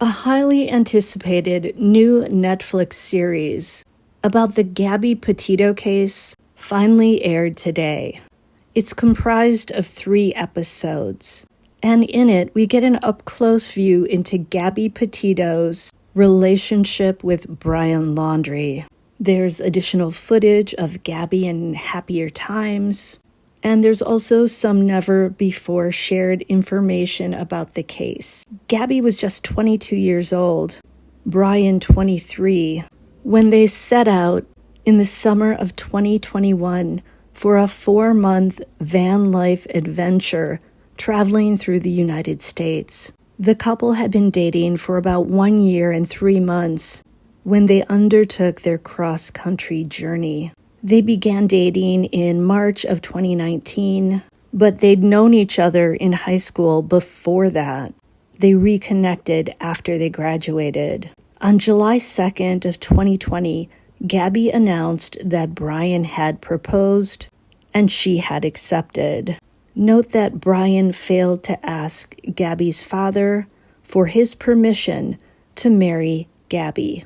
A highly anticipated new Netflix series about the Gabby Petito case finally aired today. It's comprised of 3 episodes, and in it we get an up-close view into Gabby Petito's relationship with Brian Laundrie. There's additional footage of Gabby in happier times, and there's also some never-before shared information about the case. Gabby was just 22 years old, Brian 23, when they set out in the summer of 2021 for a 4-month van life adventure traveling through the United States. The couple had been dating for about 1 year and 3 months when they undertook their cross-country journey. They began dating in March of 2019, but they'd known each other in high school before that. They reconnected after they graduated. On July 2nd of 2020, Gabby announced that Brian had proposed and she had accepted. Note that Brian failed to ask Gabby's father for his permission to marry Gabby.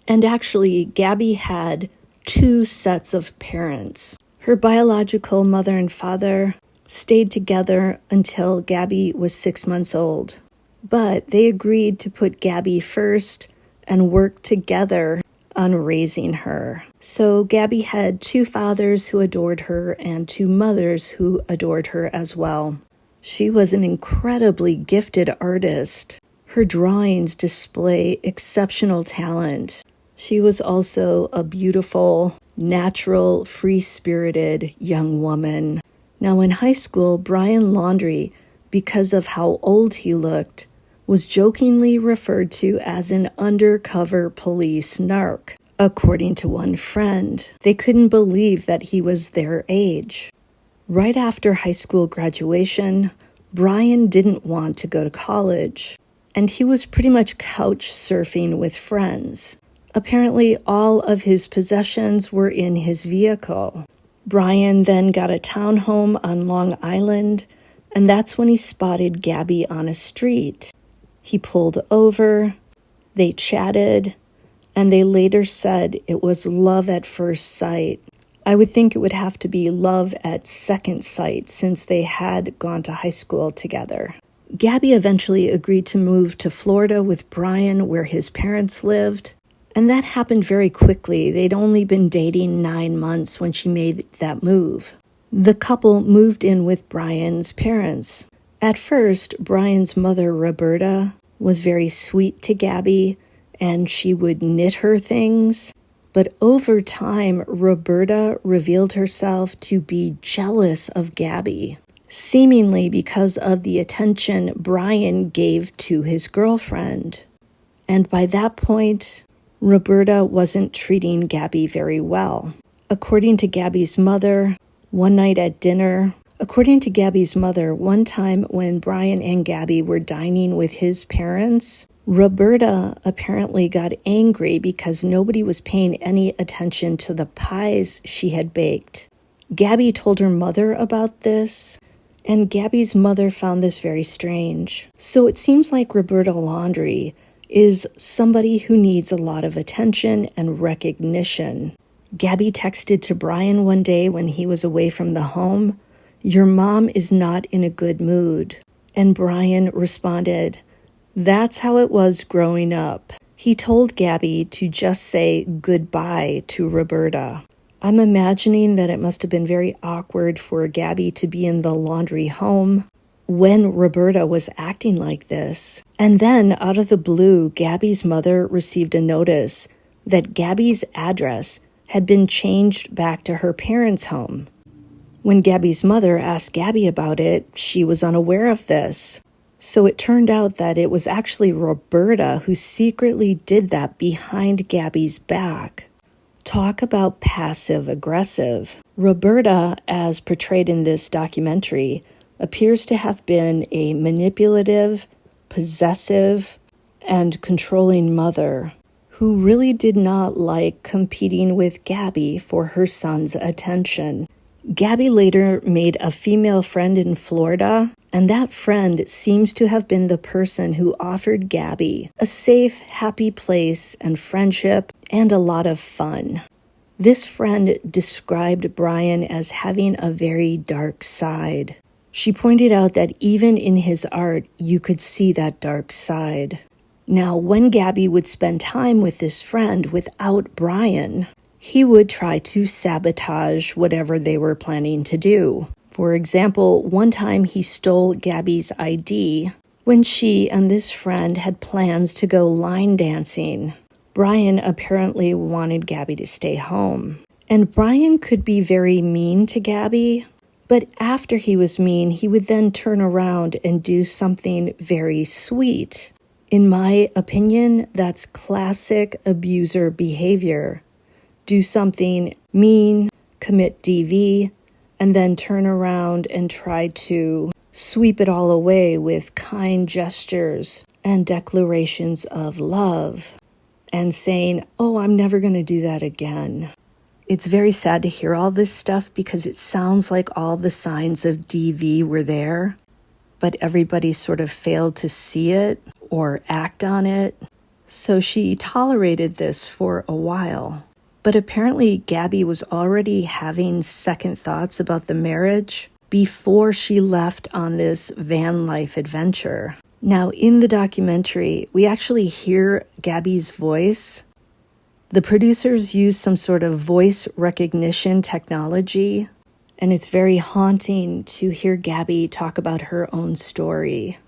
And actually, Gabby had 2 sets of parents. Her biological mother and father stayed together until Gabby was 6 months old, but they agreed to put Gabby first and work together on raising her. So Gabby had 2 fathers who adored her and 2 mothers who adored her as well. She was an incredibly gifted artist. Her drawings display exceptional talent. She was also a beautiful, natural, free-spirited young woman. Now in high school, Brian Laundrie, because of how old he looked, was jokingly referred to as an undercover police narc. According to one friend, they couldn't believe that he was their age. Right after high school graduation, Brian didn't want to go to college, and he was pretty much couch surfing with friends. Apparently, all of his possessions were in his vehicle. Brian then got a townhome on Long Island, and that's when he spotted Gabby on a street. He pulled over, they chatted, and they later said it was love at first sight. I would think it would have to be love at second sight since they had gone to high school together. Gabby eventually agreed to move to Florida with Brian, where his parents lived. And that happened very quickly. They'd only been dating 9 months when she made that move. The couple moved in with Brian's parents. At first, Brian's mother, Roberta, was very sweet to Gabby, and she would knit her things. But over time, Roberta revealed herself to be jealous of Gabby, seemingly because of the attention Brian gave to his girlfriend. And by that point, Roberta wasn't treating Gabby very well. According to Gabby's mother, one time when Brian and Gabby were dining with his parents, Roberta apparently got angry because nobody was paying any attention to the pies she had baked. Gabby told her mother about this, and Gabby's mother found this very strange. So it seems like Roberta Laundrie is somebody who needs a lot of attention and recognition. Gabby texted to Brian one day when he was away from the home, "Your mom is not in a good mood." And Brian responded, "That's how it was growing up." He told Gabby to just say goodbye to Roberta. I'm imagining that it must have been very awkward for Gabby to be in the Laundrie home when Roberta was acting like this. And then, out of the blue, Gabby's mother received a notice that Gabby's address had been changed back to her parents' home. When Gabby's mother asked Gabby about it, she was unaware of this. So it turned out that it was actually Roberta who secretly did that behind Gabby's back. Talk about passive-aggressive. Roberta, as portrayed in this documentary, appears to have been a manipulative, possessive, and controlling mother who really did not like competing with Gabby for her son's attention. Gabby later made a female friend in Florida And that friend seems to have been the person who offered Gabby a safe, happy place and friendship and a lot of fun. This friend described Brian as having a very dark side. She pointed out that even in his art, you could see that dark side. Now, when Gabby would spend time with this friend without Brian, he would try to sabotage whatever they were planning to do. For example, one time he stole Gabby's ID when she and this friend had plans to go line dancing. Brian apparently wanted Gabby to stay home. And Brian could be very mean to Gabby, but after he was mean, he would then turn around and do something very sweet. In my opinion, that's classic abuser behavior. Do something mean, commit DV, and then turn around and try to sweep it all away with kind gestures and declarations of love and saying, "Oh, I'm never going to do that again." It's very sad to hear all this stuff because it sounds like all the signs of DV were there, but everybody sort of failed to see it or act on it. So she tolerated this for a while. But apparently Gabby was already having second thoughts about the marriage before she left on this van life adventure. Now, in the documentary, we actually hear Gabby's voice. The producers use some sort of voice recognition technology, and it's very haunting to hear Gabby talk about her own story.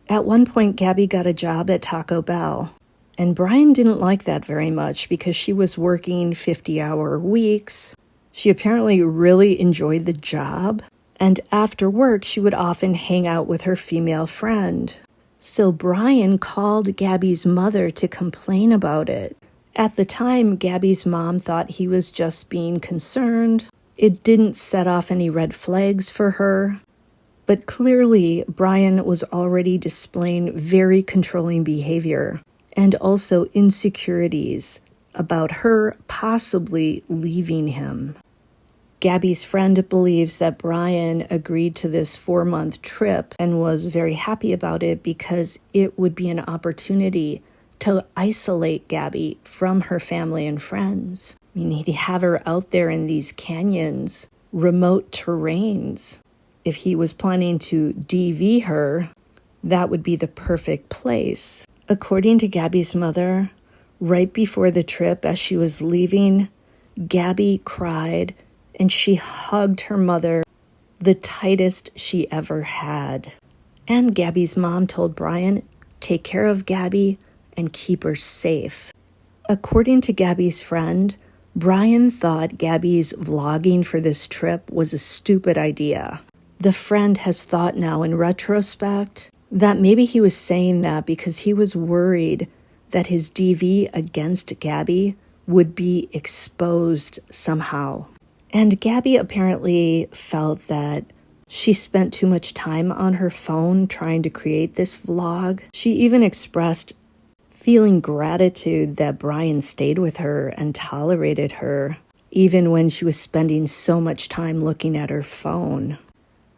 At one point, Gabby got a job at Taco Bell, and Brian didn't like that very much because she was working 50-hour weeks. She apparently really enjoyed the job, and after work, she would often hang out with her female friend. So Brian called Gabby's mother to complain about it. At the time, Gabby's mom thought he was just being concerned. It didn't set off any red flags for her. But clearly, Brian was already displaying very controlling behavior and also insecurities about her possibly leaving him. Gabby's friend believes that Brian agreed to this 4-month trip and was very happy about it because it would be an opportunity to isolate Gabby from her family and friends. I mean, he'd have her out there in these canyons, remote terrains. If he was planning to DV her, that would be the perfect place. According to Gabby's mother, right before the trip, as she was leaving, Gabby cried and she hugged her mother, the tightest she ever had. And Gabby's mom told Brian, take care of Gabby and keep her safe. According to Gabby's friend, Brian thought Gabby's vlogging for this trip was a stupid idea. The friend has thought now in retrospect that maybe he was saying that because he was worried that his DV against Gabby would be exposed somehow. And Gabby apparently felt that she spent too much time on her phone trying to create this vlog. She even expressed feeling gratitude that Brian stayed with her and tolerated her, even when she was spending so much time looking at her phone.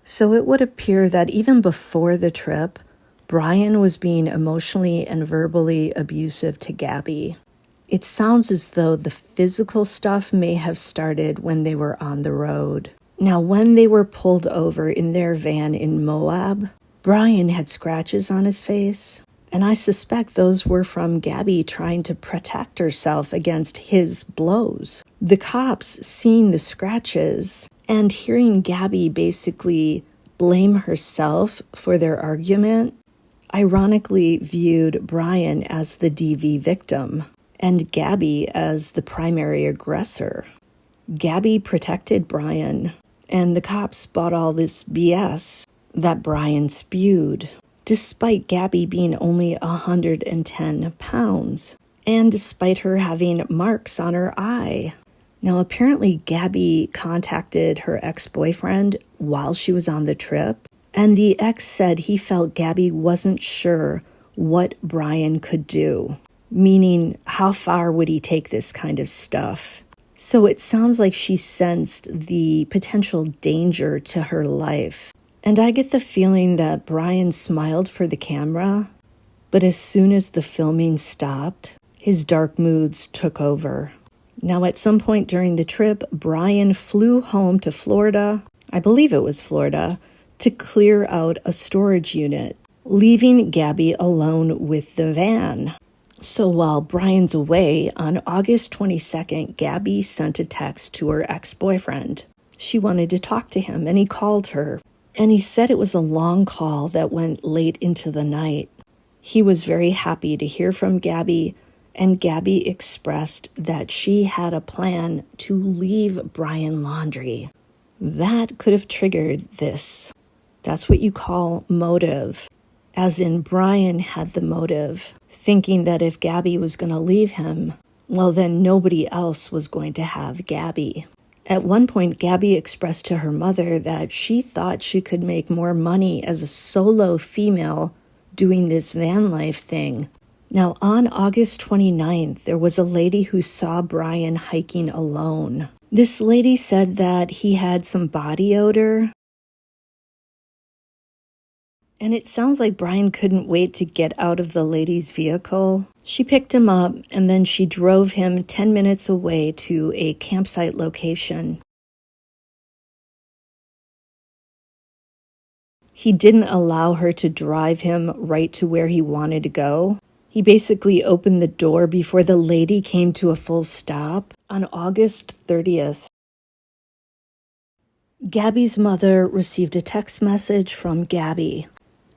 So it would appear that even before the trip, Brian was being emotionally and verbally abusive to Gabby. It sounds as though the physical stuff may have started when they were on the road. Now, when they were pulled over in their van in Moab, Brian had scratches on his face, and I suspect those were from Gabby trying to protect herself against his blows. The cops seeing the scratches and hearing Gabby basically blame herself for their argument, ironically viewed Brian as the DV victim and Gabby as the primary aggressor. Gabby protected Brian, and the cops bought all this BS that Brian spewed, despite Gabby being only 110 pounds, and despite her having marks on her eye. Now, apparently Gabby contacted her ex-boyfriend while she was on the trip, and the ex said he felt Gabby wasn't sure what Brian could do, meaning how far would he take this kind of stuff. So it sounds like she sensed the potential danger to her life. And I get the feeling that Brian smiled for the camera, but as soon as the filming stopped, his dark moods took over. Now, at some point during the trip, Brian flew home to Florida, I believe it was Florida, to clear out a storage unit, leaving Gabby alone with the van. So while Brian's away, on August 22nd, Gabby sent a text to her ex-boyfriend. She wanted to talk to him, and he called her. And he said it was a long call that went late into the night. He was very happy to hear from Gabby, and Gabby expressed that she had a plan to leave Brian laundry. That could have triggered this. That's what you call motive. As in, Brian had the motive, thinking that if Gabby was going to leave him, well, then nobody else was going to have Gabby. At one point, Gabby expressed to her mother that she thought she could make more money as a solo female doing this van life thing. Now, on August 29th, there was a lady who saw Brian hiking alone. This lady said that he had some body odor. And it sounds like Brian couldn't wait to get out of the lady's vehicle. She picked him up, and then she drove him 10 minutes away to a campsite location. He didn't allow her to drive him right to where he wanted to go. He basically opened the door before the lady came to a full stop. On August 30th, Gabby's mother received a text message from Gabby.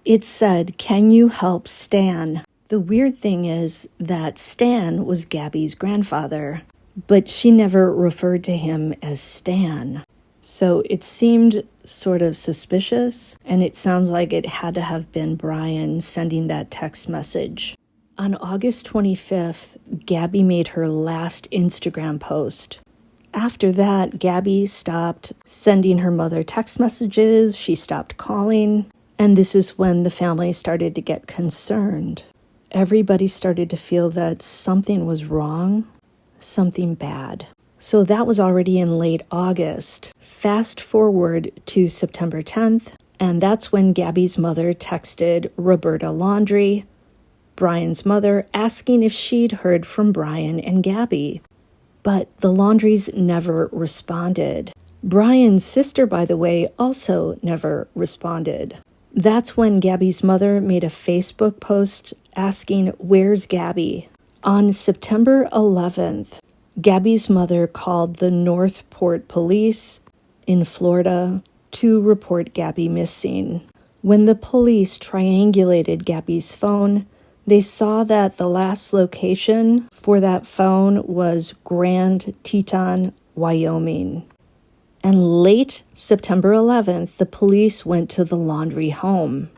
It said, "Can you help Stan?" The weird thing is that Stan was Gabby's grandfather, but she never referred to him as Stan. So it seemed sort of suspicious, and it sounds like it had to have been Brian sending that text message. On August 25th, Gabby made her last Instagram post. After that, Gabby stopped sending her mother text messages, she stopped calling, and this is when the family started to get concerned. Everybody started to feel that something was wrong, something bad. So that was already in late August. Fast forward to September 10th, and that's when Gabby's mother texted Roberta Laundrie, Brian's mother, asking if she'd heard from Brian and Gabby. But the Laundries never responded. Brian's sister, by the way, also never responded. That's when Gabby's mother made a Facebook post asking, "Where's Gabby?" On September 11th, Gabby's mother called the Northport Police in Florida to report Gabby missing. When the police triangulated Gabby's phone, they saw that the last location for that phone was Grand Teton, Wyoming. And late September 11th, the police went to the Laundrie home.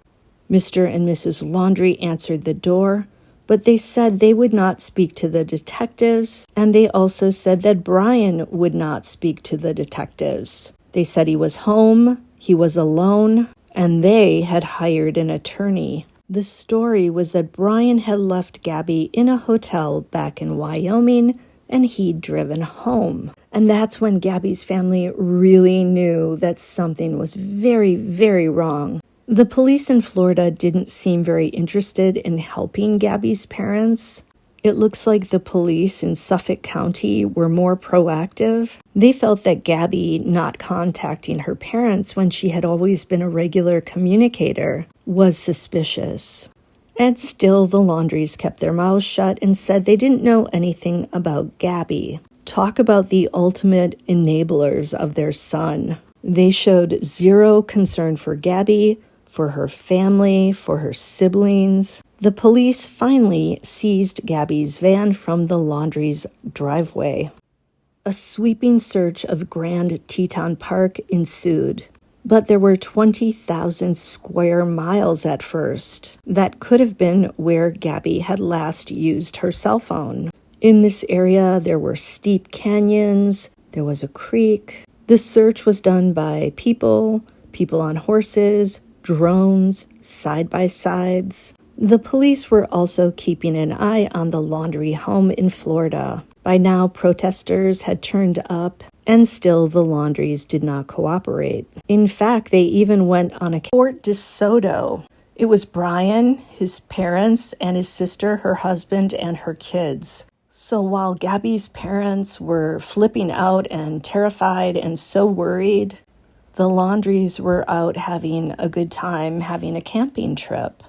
Mr. and Mrs. Laundrie answered the door, but they said they would not speak to the detectives, and they also said that Brian would not speak to the detectives. They said he was home, he was alone, and they had hired an attorney. The story was that Brian had left Gabby in a hotel back in Wyoming, and he'd driven home. And that's when Gabby's family really knew that something was very, very wrong. The police in Florida didn't seem very interested in helping Gabby's parents. It looks like the police in Suffolk County were more proactive. They felt that Gabby not contacting her parents when she had always been a regular communicator was suspicious. And still, the Laundries kept their mouths shut and said they didn't know anything about Gabby. Talk about the ultimate enablers of their son. They showed zero concern for Gabby, for her family, for her siblings. The police finally seized Gabby's van from the Laundrie's driveway. A sweeping search of Grand Teton Park ensued, but there were 20,000 square miles at first. That could have been where Gabby had last used her cell phone. In this area, there were steep canyons, there was a creek. The search was done by people on horses, drones, side-by-sides. The police were also keeping an eye on the Laundrie home in Florida. By now, protesters had turned up, and still the Laundries did not cooperate. In fact, they even went on a Fort DeSoto. It was Brian, his parents, and his sister, her husband, and her kids. So while Gabby's parents were flipping out and terrified and so worried, the Laundries were out having a good time, having a camping trip.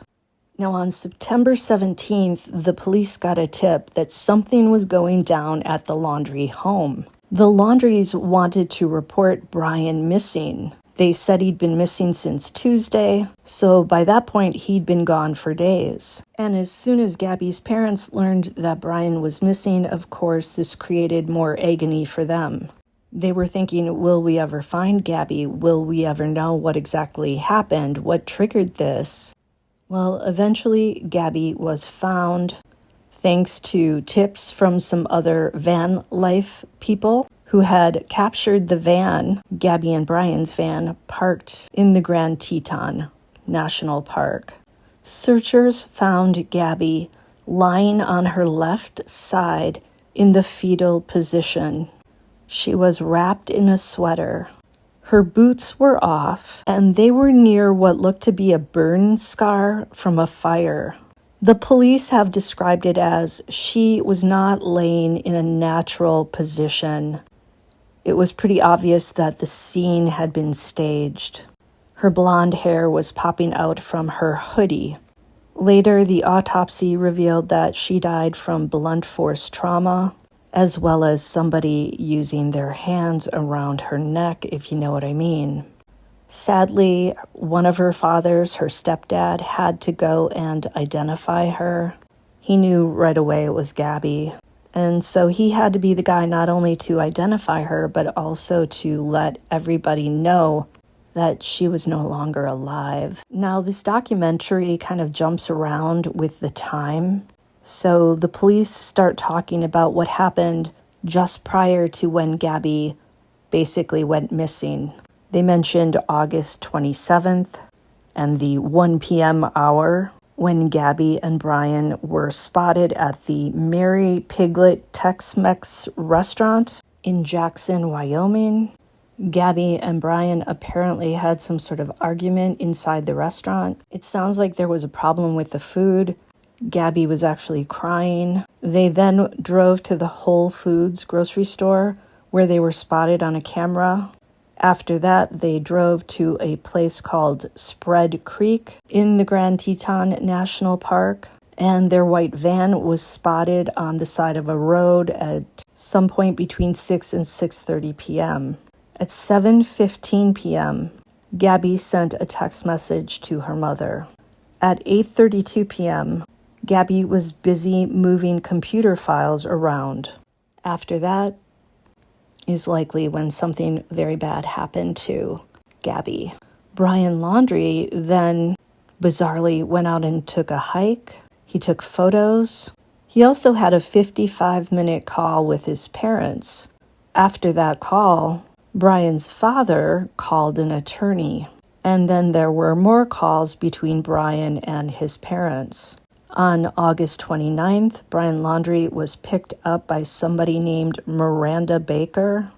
Now, on September 17th, the police got a tip that something was going down at the Laundrie home. The Laundries wanted to report Brian missing. They said he'd been missing since Tuesday, so by that point, he'd been gone for days. And as soon as Gabby's parents learned that Brian was missing, of course, this created more agony for them. They were thinking, will we ever find Gabby? Will we ever know what exactly happened? What triggered this? Well, eventually, Gabby was found thanks to tips from some other van life people who had captured the van, Gabby and Brian's van, parked in the Grand Teton National Park. Searchers found Gabby lying on her left side in the fetal position. She was wrapped in a sweater. Her boots were off, and they were near what looked to be a burn scar from a fire. The police have described it as she was not laying in a natural position. It was pretty obvious that the scene had been staged. Her blonde hair was popping out from her hoodie. Later, the autopsy revealed that she died from blunt force trauma, as well as somebody using their hands around her neck, if you know what I mean. Sadly, one of her fathers, her stepdad, had to go and identify her. He knew right away it was Gabby, and so he had to be the guy not only to identify her, but also to let everybody know that she was no longer alive. Now, this documentary kind of jumps around with the time. So the police start talking about what happened just prior to when Gabby basically went missing. They mentioned August 27th and the 1 p.m. hour when Gabby and Brian were spotted at the Mary Piglet Tex-Mex restaurant in Jackson, Wyoming. Gabby and Brian apparently had some sort of argument inside the restaurant. It sounds like there was a problem with the food. Gabby was actually crying. They then drove to the Whole Foods grocery store where they were spotted on a camera. After that, they drove to a place called Spread Creek in the Grand Teton National Park, and their white van was spotted on the side of a road at some point between 6 and 6:30 p.m. At 7:15 p.m., Gabby sent a text message to her mother. At 8:32 p.m., Gabby was busy moving computer files around. After that is likely when something very bad happened to Gabby. Brian Laundrie then bizarrely went out and took a hike. He took photos. He also had a 55-minute call with his parents. After that call, Brian's father called an attorney, and then there were more calls between Brian and his parents. On August 29th, Brian Laundrie was picked up by somebody named Miranda Baker,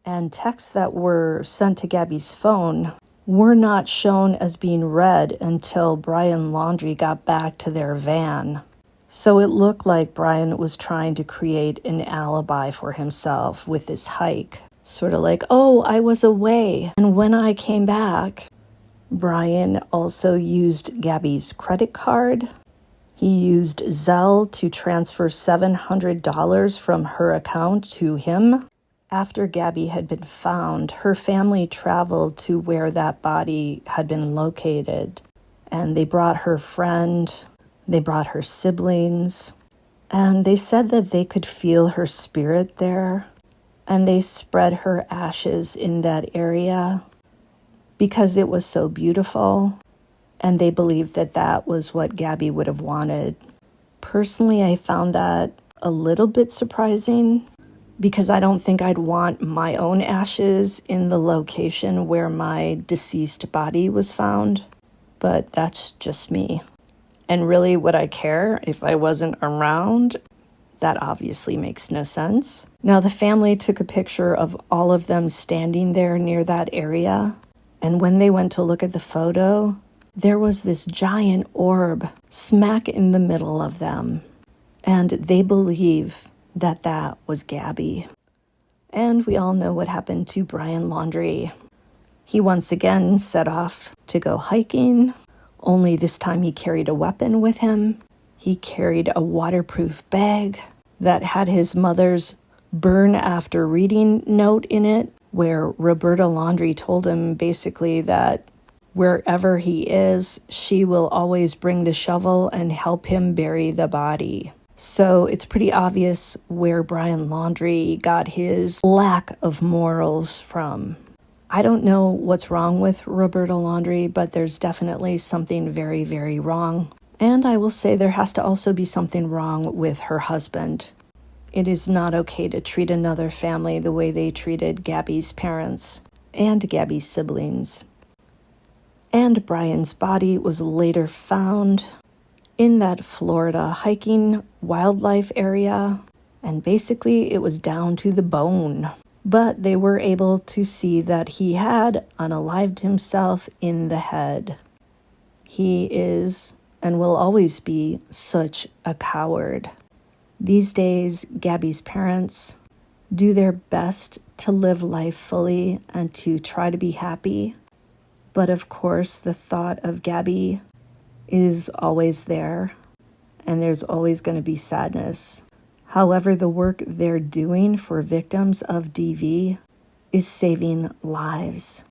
and texts that were sent to Gabby's phone were not shown as being read until Brian Laundrie got back to their van. So it looked like Brian was trying to create an alibi for himself with this hike. Sort of like, oh, I was away, and when I came back. Brian also used Gabby's credit card. He used Zelle to transfer $700 from her account to him. After Gabby had been found, her family traveled to where that body had been located, and they brought her friend, they brought her siblings, and they said that they could feel her spirit there, and they spread her ashes in that area because it was so beautiful. And they believed that that was what Gabby would have wanted. Personally, I found that a little bit surprising because I don't think I'd want my own ashes in the location where my deceased body was found. But that's just me. And really, would I care if I wasn't around? That obviously makes no sense. Now, the family took a picture of all of them standing there near that area, and when they went to look at the photo, there was this giant orb smack in the middle of them, and they believe that that was Gabby. And we all know what happened to Brian Laundrie. He once again set off to go hiking, only this time he carried a weapon with him. He carried a waterproof bag that had his mother's burn after reading note in it, where Roberta Laundrie told him basically that wherever he is, she will always bring the shovel and help him bury the body. So it's pretty obvious where Brian Laundrie got his lack of morals from. I don't know what's wrong with Roberta Laundrie, but there's definitely something very, very wrong. And I will say there has to also be something wrong with her husband. It is not okay to treat another family the way they treated Gabby's parents and Gabby's siblings. And Brian's body was later found in that Florida hiking wildlife area, and basically it was down to the bone. But they were able to see that he had unalived himself in the head. He is and will always be such a coward. These days, Gabby's parents do their best to live life fully and to try to be happy. But of course, the thought of Gabby is always there, and there's always going to be sadness. However, the work they're doing for victims of DV is saving lives.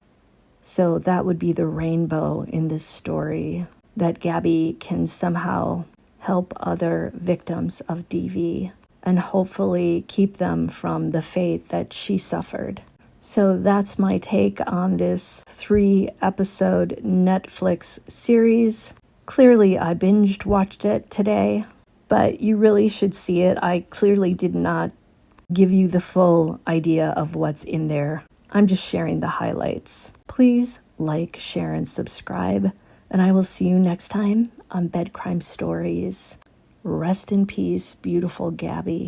So that would be the rainbow in this story, that Gabby can somehow help other victims of DV and hopefully keep them from the fate that she suffered. So that's my take on this 3-episode Netflix series. Clearly, I binge-watched it today, but you really should see it. I clearly did not give you the full idea of what's in there. I'm just sharing the highlights. Please like, share, and subscribe, and I will see you next time on Bed Crime Stories. Rest in peace, beautiful Gabby.